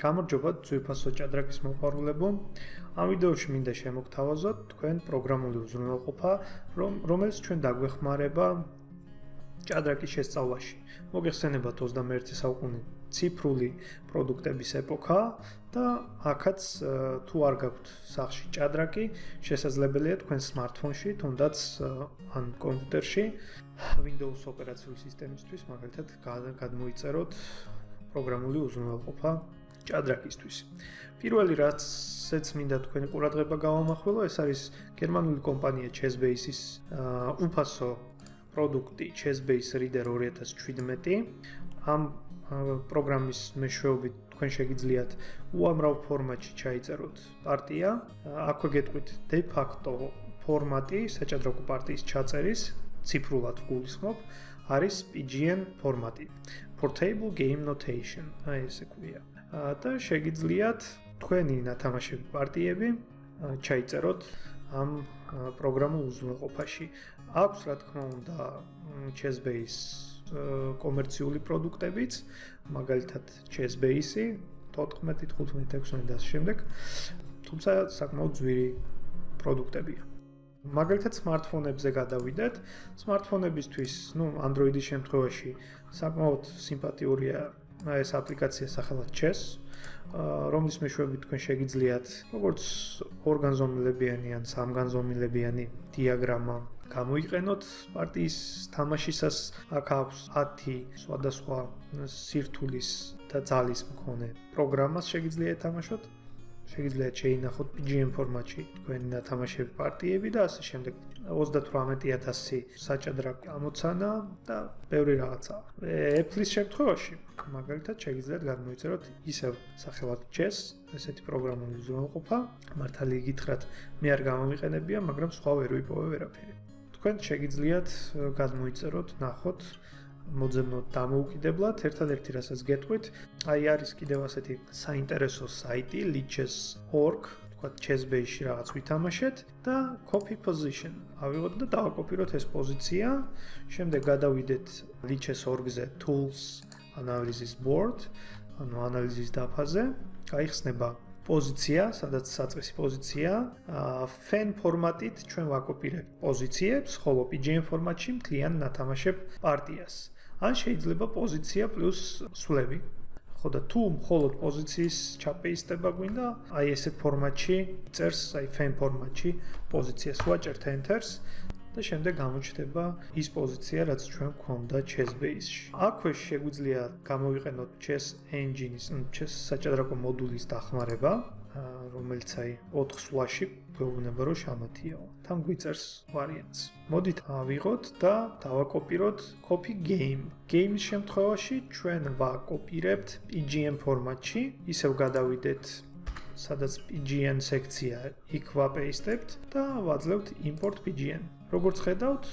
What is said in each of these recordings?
გამარჯობა ძვირფასო ჭადრაკის მოყვარულებო. ამ ვიდეოში მინდა შემოგთავაზოთ თქვენ პროგრამული უზრუნველყოფა, რომელიც ჩვენ დაგვეხმარება ჭადრაკის შესწავლაში. მოგეხსენებათ 21 საუკუნე ციფრული პროდუქტების ეპოქა და აქაც თუ არ გაქვთ სახში ჭადრაკი, შესაძლებელია თქვენ smartphone-ში, თუნდაც ან კომპიუტერში Windows ოპერაციული სისტემისთვის მაგალითად გადმოიწეროთ პროგრამული უზრუნველყოფა ჭადრაკისთვის. პირველი რაცაც მინდა თქვენი ყურადღება გავამახვილო, ეს არის გერმანული კომპანია Chessbase-ის უფასო პროდუქტი Chessbase Reader 2017. ამ პროგრამის მეშვეობით თქვენ შეგიძლიათ უამრავ ფორმატში ჩაიწეროთ პარტია. აქვე გეტყვით de facto ფორმატი საჭადრაკო პარტიის ჩაწერის ციფრულად გულისხმობ არის PGN ფორმატი. Portable Game Notation, ესე ქვია. და შეგიძლიათ თქვენი ნათამაშები პარტიები ჩაიწეროთ ამ პროგრამულ უზრუნველყოფაში. აქვს რა თქმა უნდა Chessbase კომერციული პროდუქტებიც, მაგალითად Chessbase 14, 15, 16 და შემდეგ, თუმცა საკმაოდ ძვირი პროდუქტებია. მაგალითად smartphone-ებზე გადავიდეთ. Smartphone-ებისთვის, Android-ის შემთხვევაში საკმაოდ სიმპათიურია ეს აპლიკაცია სახელად Chess, რომლის მეშვეობით თქვენ შეგიძლიათ როგორც ორგანზომილებიანი ან სამგანზომილებიანი დიაგრამა გამოიყენოთ პარტიის თამაშისას. აქ აქვს 10 სხვადასხვა სირთულის და ძალის მქონე პროგრამას შეგიძლიათ ეთამაშოთ. შეგიძლიათ შეინახოთ PGN ფორმატში თქვენი ნათამაშები პარტიები და ასე შემდეგ. 38000 საჭადრაკო ამოცანა და ბევრი რაღაცა. Apple-ის შემთხვევაში მაგალითად შეგიძლიათ გადმოიწეროთ ისევ სახელად Chess, ესეთი პროგრამული უზრუნველყოფა. მართალი გითხრათ, მე არ გამომიყენებია, მაგრამ სხვა ვერ ვიპოვე ვერაფერი. თქვენ შეგიძლიათ გადმოიწეროთ, ნახოთ მოძებნოთ დამოუკიდებლად. ერთადერთი რასაც გეტყვით, არის კიდევ ასეთი საინტერესო საიტი lichess.org, თქვათ Chessbase-ში რაღაც ვითამაშეთ და copy position ავიღოთ და დავაკოპიროთ ეს პოზიცია. შემდეგ გადავიდეთ lichess.org-ზე tools analysis board, ანუ ანალიზის დაფაზე. გაიხსნება პოზიცია, სადაც საწყისი პოზიცია. fan ფორმატით ჩვენ ვაკოპირებთ პოზიციებს, ხოლო PGN ფორმატში მთლიან ნათამაშებ პარტიას. ან შეიძლება პოზიცია პლუს სვლები. ხო და თუ მხოლოდ პოზიციის ჩაპეისტება გვინდა, ესეთ ფორმატში წერს, fan ფორმატში პოზიციას ვაჭერთ enter-ს და შემდეგ გამოჩნდება ის პოზიცია, რაც ჩვენ გვქონდა Chessbase-ში. აქვე შეგვიძლია გამოვიყენოთ Chess Engine-ის, Chess საჭადრაკო მოდულის დახმარება, რომელიც 4 სვლაში გვეუბნება რომ შამათიაო. თან გვიწერს ვარიანტს. მოდით ავიღოთ და დავაკოპიროთ copy game. Game-ის შემთხვევაში ჩვენ ვაკოპირებთ PGN ფორმატში, ისევ გადავიდეთ სადაც PGN სექცია, იქ ვაპეისტებთ და ვაძლევთ import PGN. როგორც ხედავთ,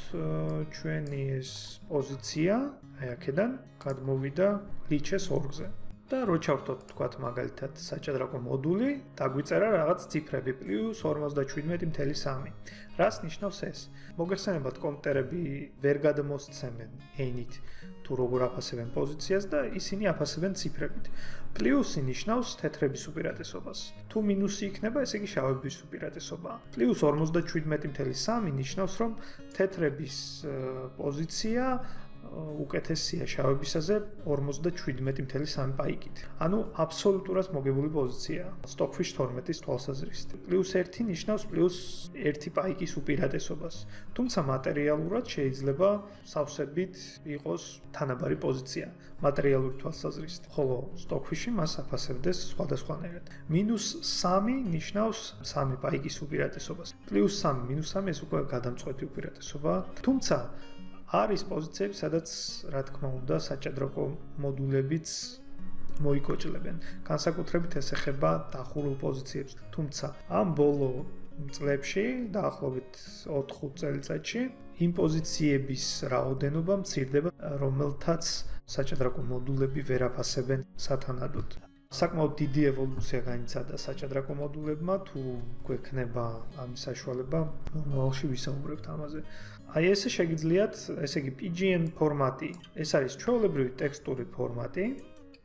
ჩვენი ეს პოზიცია აქედან გადმოვიდა lichess.org-ზე. და რო ჩავთოთ თქვათ მაგალითად საჭადრაკო მოდული, დაგვიწერა რაღაც ციფრები +47.3. რას ნიშნავს ეს? მოგეხსენებათ კომპიუტერები ვერ გადმოსცემენ ენით თუ როგორ აფასებენ პოზიციას და ისინი აფასებენ ციფრებით. პლუსი ნიშნავს თეთრების უპირატესობას. თუ მინუსი იქნება, ესე იგი შავების უპირატესობა. +47.3 ნიშნავს რომ თეთრების პოზიცია უკეთესია შავებისაზე 47.3 პაიკით. ანუ აბსოლუტურად მოგებული პოზიცია. Stockfish 12-ის თვალსაზრისით. +1 ნიშნავს +1 პაიკის უპირატესობას. თუმცა მატერიალურად შეიძლება სავსებით იყოს თანაბარი პოზიცია მატერიალური თვალსაზრისით. ხოლო Stockfish-ი მას აფასებდეს სხვადასხვანაირად. -3 ნიშნავს 3 პაიკის უპირატესობას. +3, -3 ეს უკვე გადამწყვეტი უპირატესობა. თუმცა არის პოზიციები, სადაც რა თქმა უნდა საჭადრაკო მოდულებიც მოიკოჭლებენ. განსაკუთრებით ეს ეხება დახურულ პოზიციებს. თუმცა ამ ბოლო წლებში, დაახლოებით 4-5 წელიწადში, იმ პოზიციების რაოდენობა მცირდება, რომელთაც საჭადრაკო მოდულები ვერ აფასებენ სათანადოდ. საკმაოდ დიდი ევოლუცია განიცადა საჭადრაკო მოდულებმა, თუ გვექნება ამის საშუალება, მომავალში ვისაუბრებთ ამაზე. ესე შეგიძლიათ, ესე იგი PGN ფორმატი, ეს არის ჩვეულებრივი ტექსტური ფორმატი,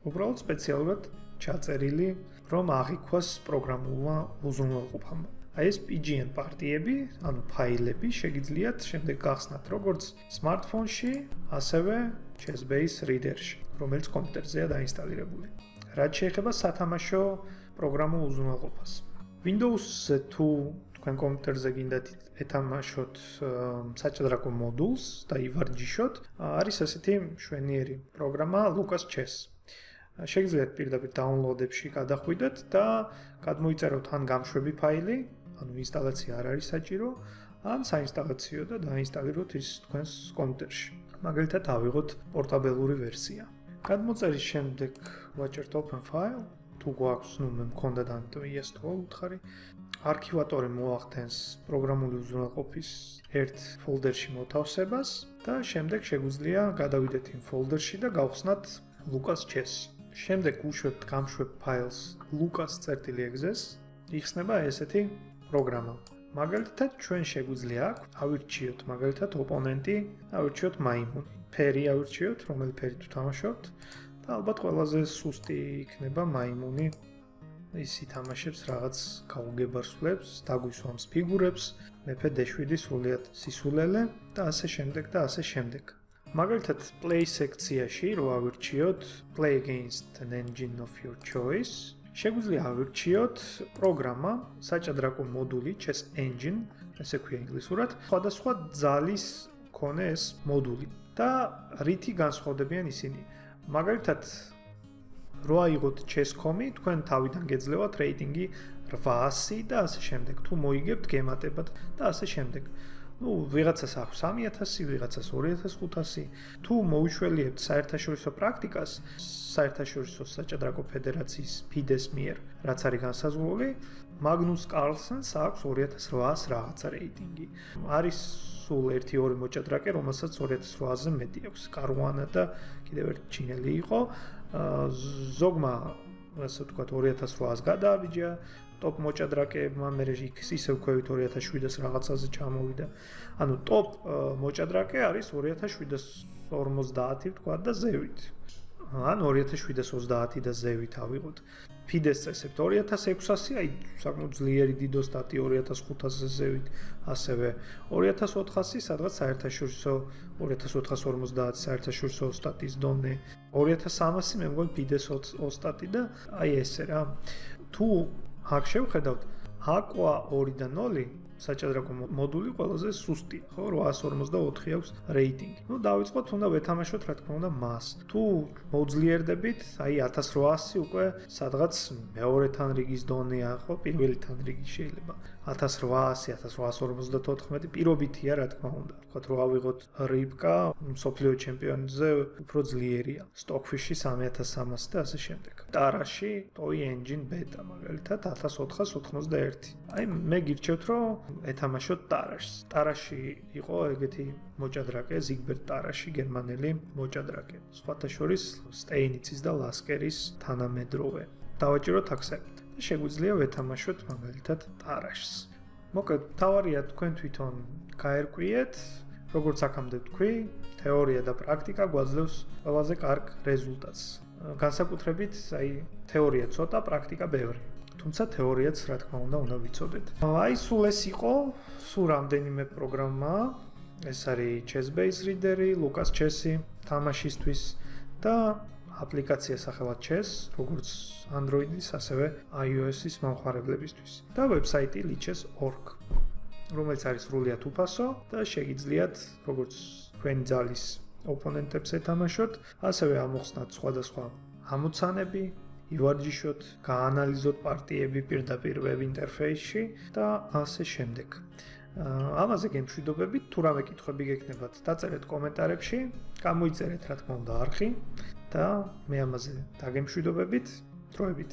უბრალოდ სპეციალურად ჩაწერილი, რომ აღიქვას პროგრამულმა უზრუნველყოფამ. Აი ეს PGN პარტიები, ანუ ფაილები შეგიძლიათ შემდეგ გახსნათ როგორც smartphone-ში, ასევე Chessbase Reader-ში, რომელიც კომპიუტერზეა დაინსტალირებული. რაც შეეხება სათამაშო პროგრამულ უზრუნველყოფას. Windows-ზე თუ თქვენ კომპიუტერზე გინდათ ეთამაშოთ საჭადრაკო მოდულს და ივარჯიშოთ, არის ასეთი მშვენიერი პროგრამა Lucas Chess. შეგიძლიათ პირდაპირ დაუნლოდებში გადახვიდეთ და გადმოიწეროთ ან გამშვები ფაილი, ანუ ინსტალაცია არ არის საჭირო, ან საინსტალაციო და დაინსტალიროთ ის თქვენს კომპიუტერში. მაგალითად ავიღოთ პორტაბელური ვერსია. გადმოწერის შემდეგ ვაჭერთ open file, თუ გვაქვს, მე მქონდა და ამიტომ ES2 უთხარი. არქივატორი მოახდენს პროგრამული უზრუნველყოფის ერთ ფოლდერში მოთავსებას და შემდეგ შეგვიძლია გადავიდეთ იმ ფოლდერში და გავხსნათ Lucas Chess. შემდეგ უშვებთ გამშვებ ფაილს lucas.exe-ს, იხსნება ესეთი პროგრამა. მაგალითად, ჩვენ შეგვიძლია ავირჩიოთ მაგალითად ოპონენტი, ავირჩიოთ მაიმუნი. ფერი ავირჩიოთ, რომელი ფერით ვთამაშობთ და ალბათ ყველაზე სუსტი იქნება მაიმუნი. ის ითამაშებს რაღაც გაუგებარსვლებს, დაგვისვამს ფიგურებს, მეფე d7 სრულიად სისულელე და ასე შემდეგ და ასე შემდეგ. მაგალითად, play სექციაში რო ავირჩიოთ play against an engine of your choice, შეგვიძლია ავირჩიოთ პროგრამა, საჭადრაკო მოდული chess engine, ესე ქვია ინგლისურად, სხვადასხვა ძალის მქონე ეს მოდული და რითი განსხვავდებიან ისინი. მაგალითად, რო აიღოთ chess.com-ი, თქვენ თავიდან გეძლევათ რეიტინგი 800 და ასე შემდეგ. თუ მოიგებთ გემატებად და ასე შემდეგ. ვიღაცას აქვს 3000, ვიღაცას 2500. თუ მოუშველიებთ საერთაშორისო პრაქტიკას, საერთაშორისო საჭადრაკო ფედერაციის FIDE-ს მიერ, რაც არის განსაზღვრული, მაგნუს კარლსენს აქვს 2800 რაღაცა რეიტინგი. არის სულ 1-2 მოჭადრაკე, რომელსაც 2800-ზე მეტი აქვს. კარუანა და კიდევ ერთი ჩინელი იყო. ზოგმა, ასე ვთქვათ, 2800-ს გადააბიჯა. ტოპ მოჭადრაკეებმა მე ისევ ქვევით 2700 რაღაცაზე ჩამოვიდა. ანუ ტოპ მოჭადრაკე არის 2750 ვთქვათ და ზევით. ან 2730 და ზევით ავიღოთ. FIDE-ს წესებთ 2600, აი საკმაოდ ძლიერი დიდო სტატი 2500-ზე ზევით, ასევე 2400, სადღაც საერთაშორისო 2450 საერთაშორისო სტატის დონე, 2300 მე მგონი FIDE-ს სტატი და აი ესე რა. თუ აქ შევხედავთ, Aqua 2 და 0 საჭადრაკო მოდული ყველაზე სუსტია, ხო, 854 აქვს რეიტინგი. დავიწყოთ, უნდა ვეთამაშოთ, რა თქმა უნდა, მას. თუ მოვძლიერდებით, აი 1800 უკვე სადღაც მეორეთან რიგის დონეა, ხო, პირველთან რიგი შეიძლება. 1800, 1854 პირობითია, რა თქმა უნდა. ვთქვათ, რომ ავიღოთ რიბკა, მსოფლიო ჩემპიონზე უფრო ძლიერია. Stockfish-ი 3300 და ასე შემდეგ. Tarashi, Toy Engine Beta, მაგალითად 1491. აი მე გირჩევთ, რომ ეთამაშოთ Tarash-ს. Tarashi იყო ეგეთი მოჭადრაკე, Zigbert Tarashi, გერმანელი მოჭადრაკე. სხვათა შორის Steinitz-ის და Laskeris თანამედროვე. დავაჭიროთ accept. და შეგვიძლია ვეთამაშოთ მაგალითად Tarash-ს. მოკლედ, თავარია თქვენ თვითონ გაერკვიეთ, როგორც აქამდე ვთქვი, თეორია და პრაქტიკა გვაძლევს ყველაზე კარგ რეზულტატს. განსაკუთრებით, აი, თეორია ცოტა, პრაქტიკა ბევრი. თუმცა თეორიაც, რა თქმა უნდა ვიცოდეთ. აი, სულ ეს იყო, სულ რამდენიმე პროგრამა. ეს არის Chessbase Reader-ი, Lucas Chess-ი თამაშისთვის და აპლიკაცია სახელად Chess, როგორც Android-ის, ასევე iOS-ის მომხმარებლებისთვის და ვებსაიტი lichess.org, რომელიც არის სრულიად უფასო და შეგიძლიათ, როგორც თქვენი ძალის ოპონენტებს ეთამაშოთ, ასევე ამოხსნათ სხვადასხვა ამოცანები, ივარჯიშოთ, გაანალიზოთ პარტიები პირდაპირ ვებ ინტერფეისში და ასე შემდეგ. ამაზე გემშვიდობებით, თუ რამე კითხვები გექნებათ, დაწერეთ კომენტარებში, გამოიწერეთ რა თქმა უნდა არხი და მე ამაზე დაგემშვიდობებით, დროებით.